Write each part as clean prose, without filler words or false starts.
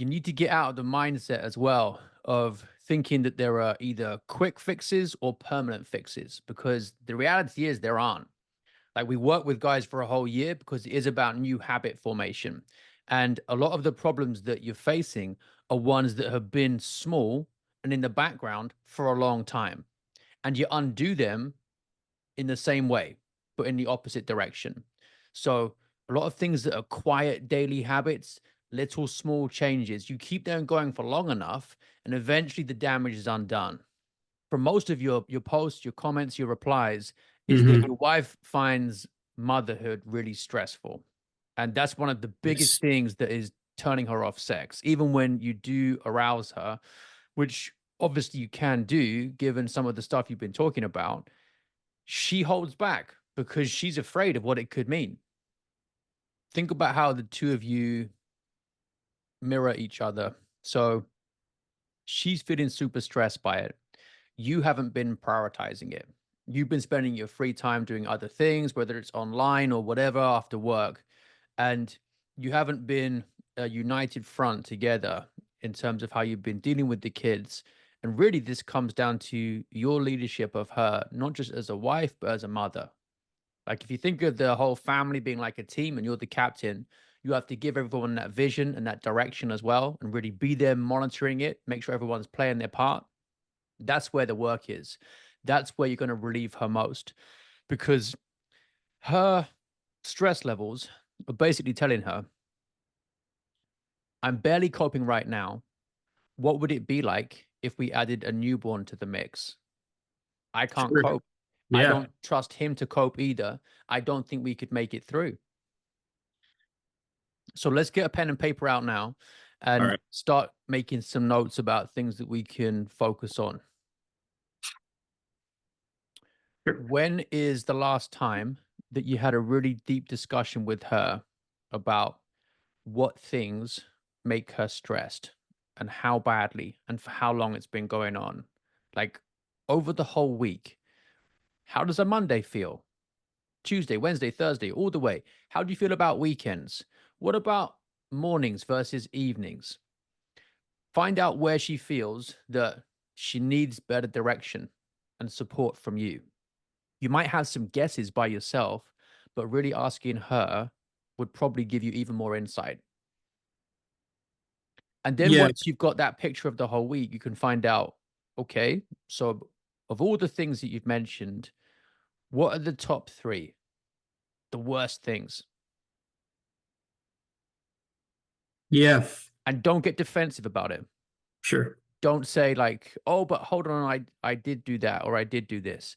you need to get out of the mindset as well of thinking that there are either quick fixes or permanent fixes, because the reality is there aren't. Like, we work with guys for a whole year because it is about new habit formation. And a lot of the problems that you're facing are ones that have been small and in the background for a long time. And you undo them in the same way, but in the opposite direction. So a lot of things that are quiet daily habits, little small changes, you keep them going for long enough, and eventually the damage is undone. For most of your posts, your comments, your replies, is that Hmm. your wife finds motherhood really stressful. And that's one of the biggest Yes. things that is turning her off sex, even when you do arouse her, which obviously you can do given some of the stuff you've been talking about. She holds back because she's afraid of what it could mean. Think about how the two of you mirror each other. So she's feeling super stressed by it. You haven't been prioritizing it. You've been spending your free time doing other things, whether it's online or whatever after work. And you haven't been a united front together in terms of how you've been dealing with the kids. And really, this comes down to your leadership of her, not just as a wife, but as a mother. Like, if you think of the whole family being like a team and you're the captain, you have to give everyone that vision and that direction as well, and really be there monitoring it, make sure everyone's playing their part. That's where the work is. That's where you're going to relieve her most, because her stress levels are basically telling her, I'm barely coping right now. What would it be like if we added a newborn to the mix? I can't Sure. cope. I Yeah. don't trust him to cope either. I don't think we could make it through. So let's get a pen and paper out now All and right. start making some notes about things that we can focus on. Sure. When is the last time that you had a really deep discussion with her about what things make her stressed and how badly and for how long it's been going on? Like, over the whole week, how does a Monday feel? Tuesday, Wednesday, Thursday, all the way. How do you feel about weekends? What about mornings versus evenings? Find out where she feels that she needs better direction and support from you. You might have some guesses by yourself, but really asking her would probably give you even more insight. And then Yeah. once you've got that picture of the whole week, you can find out, okay, so of all the things that you've mentioned, what are the top three, the worst things? Yeah. And don't get defensive about it. Sure. Don't say like, "Oh, but hold on, I did do that or I did do this."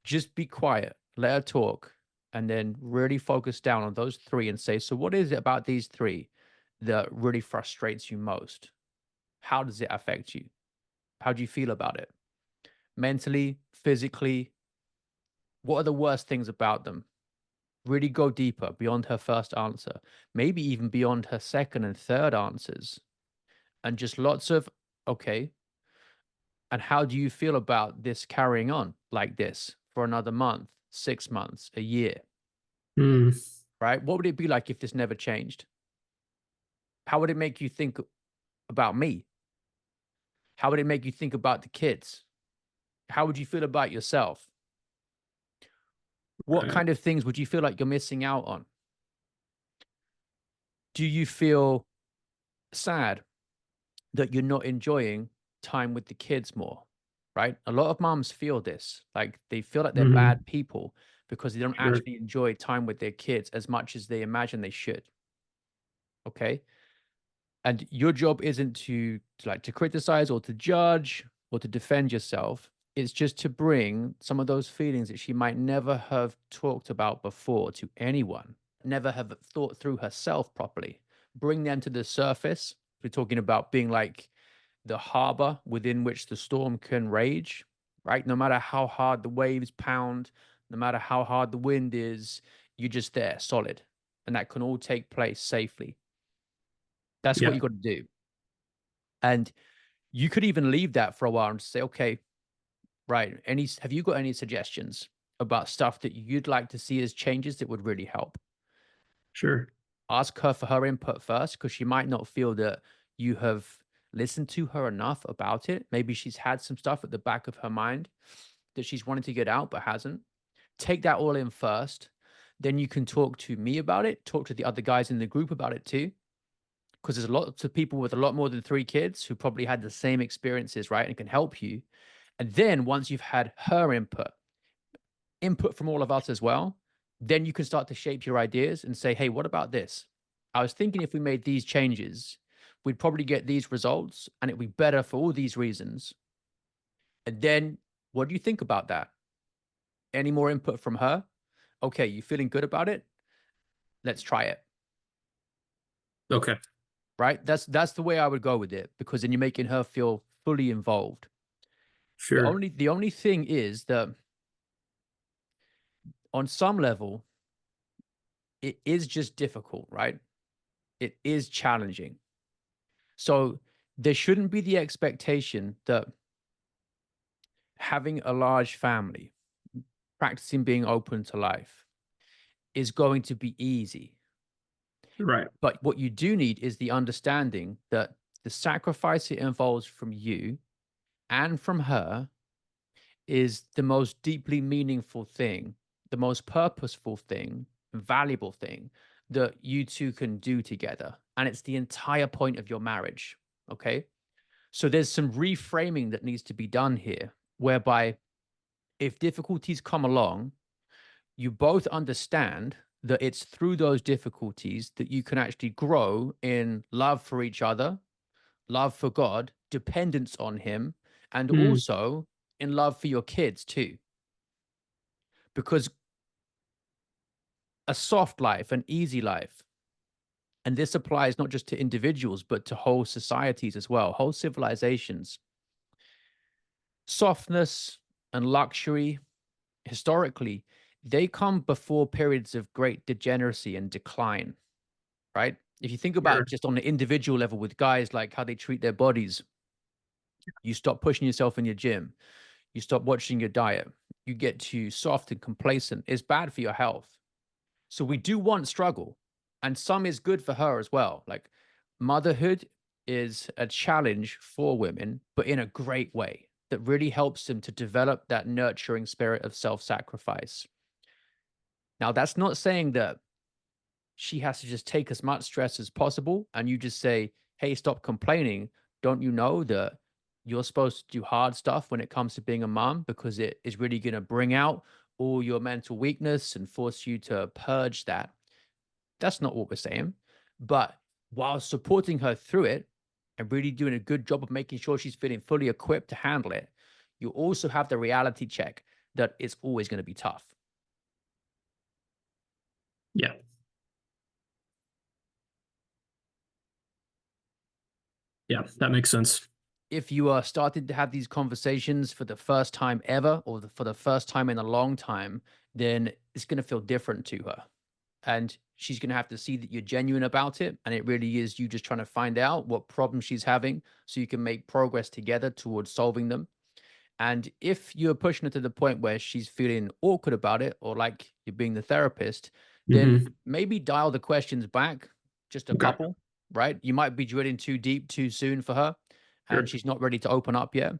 Just be quiet, let her talk, and then really focus down on those 3 and say, "So what is it about these 3 that really frustrates you most? How does it affect you? How do you feel about it? Mentally, physically, what are the worst things about them?" Really go deeper beyond her first answer, maybe even beyond her second and third answers, and just lots of, "Okay, and how do you feel about this carrying on like this for another month, 6 months, a year, Mm. right? What would it be like if this never changed? How would it make you think about me? How would it make you think about the kids? How would you feel about yourself? What Right. kind of things would you feel like you're missing out on? Do you feel sad that you're not enjoying time with the kids more, right? A lot of moms feel this, like they feel like they're bad Hmm. people because they don't Sure. actually enjoy time with their kids as much as they imagine they should. Okay. And your job isn't to criticize or to judge or to defend yourself. It's just to bring some of those feelings that she might never have talked about before to anyone, never have thought through herself properly. Bring them to the surface. We're talking about being like the harbor within which the storm can rage, right? No matter how hard the waves pound, no matter how hard the wind is, you're just there, solid. And that can all take place safely. That's what Yeah. you got to do. And you could even leave that for a while and say, okay, right. Have you got any suggestions about stuff that you'd like to see as changes that would really help? Sure. Ask her for her input first, because she might not feel that You have listened to her enough about it. Maybe she's had some stuff at the back of her mind that she's wanted to get out but hasn't. Take that all in first. Then you can talk to me about it, talk to the other guys in the group about it too. Because there's lots of people with a lot more than 3 kids who probably had the same experiences, right? And can help you. And then once you've had her input from all of us as well, then you can start to shape your ideas and say, hey, what about this? I was thinking if we made these changes, we'd probably get these results and it'd be better for all these reasons. And then what do you think about that? Any more input from her? Okay, you feeling good about it? Let's try it. Okay. Right? That's the way I would go with it, because then you're making her feel fully involved. The Sure. only the only thing is that on some level, it is just difficult, right? It is challenging. So there shouldn't be the expectation that having a large family, practicing being open to life, is going to be easy. Right. But what you do need is the understanding that the sacrifice it involves from you and from her is the most deeply meaningful thing, the most purposeful thing, valuable thing that you two can do together. And it's the entire point of your marriage. Okay. So there's some reframing that needs to be done here, whereby if difficulties come along, you both understand that it's through those difficulties that you can actually grow in love for each other, love for God, dependence on Him, and Mm, also in love for your kids too. Because a soft life, an easy life, and this applies not just to individuals, but to whole societies as well, whole civilizations. Softness and luxury, historically, they come before periods of great degeneracy and decline, right? If you think about sure. just on the individual level with guys, like how they treat their bodies, you stop pushing yourself in your gym, you stop watching your diet, you get too soft and complacent. It's bad for your health. So we do want struggle, and some is good for her as well. Like motherhood is a challenge for women, but in a great way that really helps them to develop that nurturing spirit of self sacrifice. Now, that's not saying that she has to just take as much stress as possible and you just say, hey, stop complaining. Don't you know that you're supposed to do hard stuff when it comes to being a mom, because it is really going to bring out all your mental weakness and force you to purge that? That's not what we're saying. But while supporting her through it and really doing a good job of making sure she's feeling fully equipped to handle it, you also have the reality check that it's always going to be tough. Yeah. Yeah. That makes sense. If you are starting to have these conversations for the first time ever, or for the first time in a long time, then it's going to feel different to her. And she's going to have to see that you're genuine about it. And it really is you just trying to find out what problems she's having so you can make progress together towards solving them. And if you're pushing it to the point where she's feeling awkward about it, or like you're being the therapist, then Hmm. maybe dial the questions back just a Okay. couple, right? You might be drilling too deep too soon for her, and Sure. she's not ready to open up yet.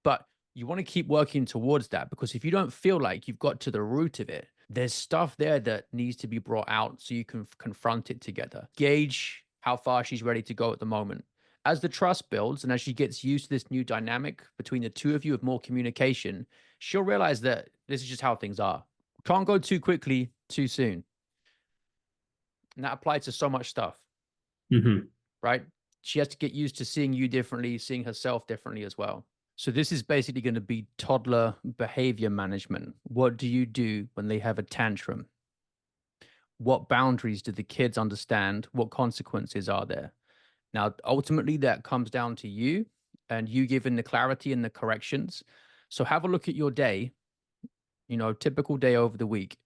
But you want to keep working towards that, because if you don't feel like you've got to the root of it, there's stuff there that needs to be brought out so you can confront it together. Gauge how far she's ready to go at the moment. As the trust builds and as she gets used to this new dynamic between the two of you of more communication, she'll realize that this is just how things are. Can't go too quickly, too soon. And that applies to so much stuff, Hmm. right? She has to get used to seeing you differently, seeing herself differently as well. So this is basically going to be toddler behavior management. What do you do when they have a tantrum? What boundaries do the kids understand? What consequences are there? Now, ultimately, that comes down to you and you giving the clarity and the corrections. So have a look at your day, typical day over the week.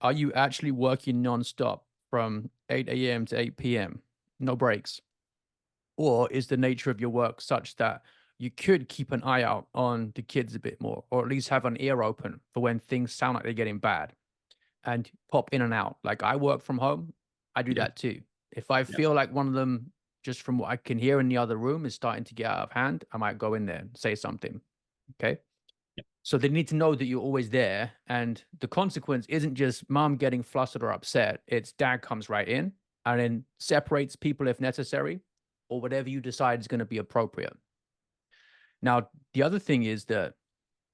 Are you actually working nonstop from 8 a.m. to 8 p.m.? No breaks. Or is the nature of your work such that you could keep an eye out on the kids a bit more, or at least have an ear open for when things sound like they're getting bad, and pop in and out? Like I work from home, I do Yeah. that too. If I Yeah. feel like one of them just from what I can hear in the other room, is starting to get out of hand, I might go in there and say something. Okay. So they need to know that you're always there. And the consequence isn't just mom getting flustered or upset. It's dad comes right in and then separates people if necessary, or whatever you decide is going to be appropriate. Now, the other thing is that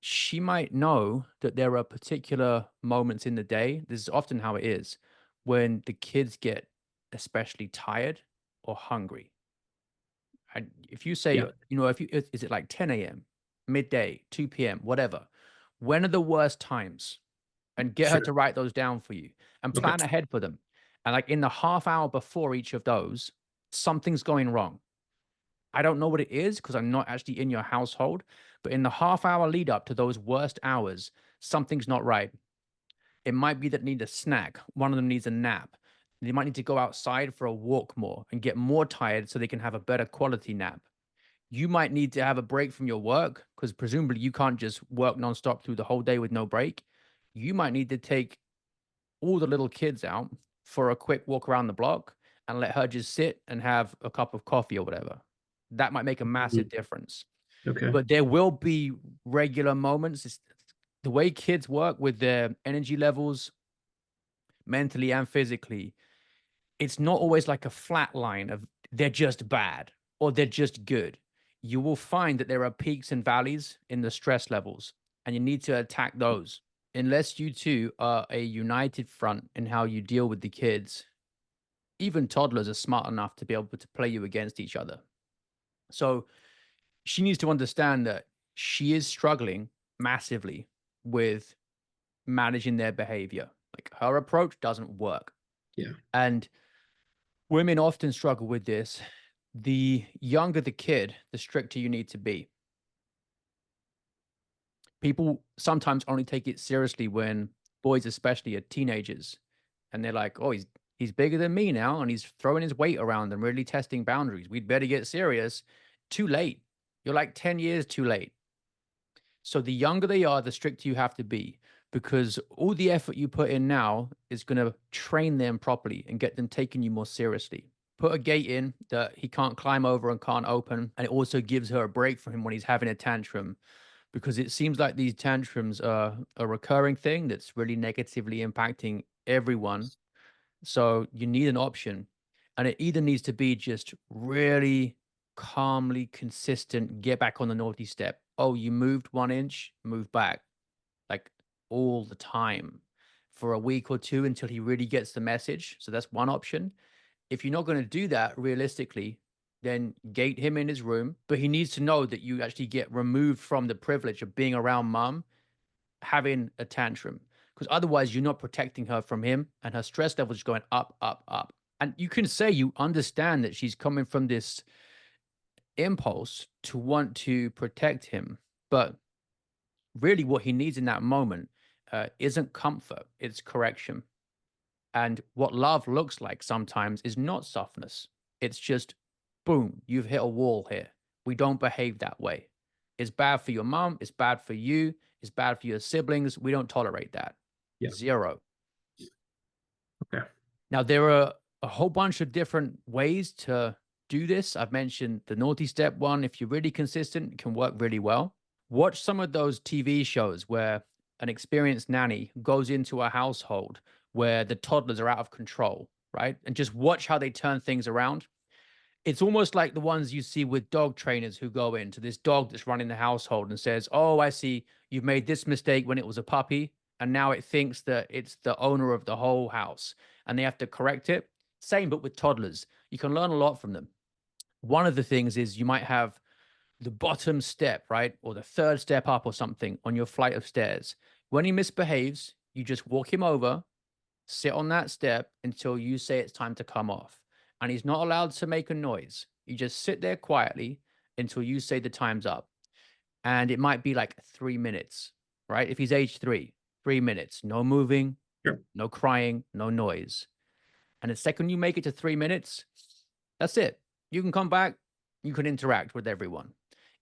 she might know that there are particular moments in the day. This is often how it is when the kids get especially tired or hungry. And if you say, Yeah. if you, is it like 10 a.m., midday, 2 p.m., whatever? When are the worst times? And get her Sure. to write those down for you and Okay. plan ahead for them. And like in the half hour before each of those, something's going wrong. I don't know what it is because I'm not actually in your household, but in the half hour lead up to those worst hours, something's not right. It might be that they need a snack. One of them needs a nap. They might need to go outside for a walk more and get more tired so they can have a better quality nap. You might need to have a break from your work because presumably you can't just work nonstop through the whole day with no break. You might need to take all the little kids out for a quick walk around the block and let her just sit and have a cup of coffee or whatever. That might make a Mhm. massive difference. Okay. But there will be regular moments. It's the way kids work with their energy levels, mentally and physically. It's not always like a flat line of they're just bad or they're just good. You will find that there are peaks and valleys in the stress levels, and you need to attack those. Unless you two are a united front in how you deal with the kids, even toddlers are smart enough to be able to play you against each other. So she needs to understand that she is struggling massively with managing their behavior. Like her approach doesn't work. Yeah. And women often struggle with this. The younger the kid, the stricter you need to be. People sometimes only take it seriously when boys, especially, are teenagers, and they're like, "Oh, he's bigger than me now, and he's throwing his weight around and really testing boundaries. We'd better get serious." Too late. You're like 10 years too late. So the younger they are, the stricter you have to be, because all the effort you put in now is going to train them properly and get them taking you more seriously. Put a gate in that he can't climb over and can't open, and it also gives her a break from him when he's having a tantrum, because it seems like these tantrums are a recurring thing that's really negatively impacting everyone. So you need an option, and it either needs to be just really calmly consistent, get back on the naughty step. Oh, you moved 1 inch, move back, like all the time for a week or two until he really gets the message. So that's one option. If you're not going to do that realistically, then gate him in his room, but he needs to know that you actually get removed from the privilege of being around mom having a tantrum, because otherwise you're not protecting her from him and her stress level is going up, up, up. And you can say you understand that she's coming from this impulse to want to protect him, but really what he needs in that moment isn't comfort, it's correction. And what love looks like sometimes is not softness. It's just, boom, you've hit a wall here. We don't behave that way. It's bad for your mom. It's bad for you. It's bad for your siblings. We don't tolerate that. Yeah. Zero. Okay. Now, there are a whole bunch of different ways to do this. I've mentioned the naughty step one. If you're really consistent, it can work really well. Watch some of those TV shows where an experienced nanny goes into a household where the toddlers are out of control, right? And just watch how they turn things around. It's almost like the ones you see with dog trainers who go into this dog that's running the household and says, "Oh, I see you've made this mistake when it was a puppy, and now it thinks that it's the owner of the whole house, and they have to correct it." Same, but with toddlers. You can learn a lot from them. One of the things is you might have the bottom step, right? Or the third step up or something on your flight of stairs. When he misbehaves, you just walk him over, sit on that step until you say it's time to come off. And he's not allowed to make a noise. You just sit there quietly until you say the time's up. And it might be like 3 minutes, right? If he's age 3 minutes, no moving, Sure. no crying, no noise. And the second you make it to 3 minutes, that's it. You can come back, you can interact with everyone.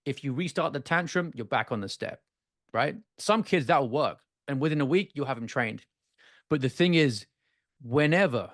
If you restart the tantrum, you're back on the step, right? Some kids that'll work. And within a week, you'll have them trained. But the thing is, whenever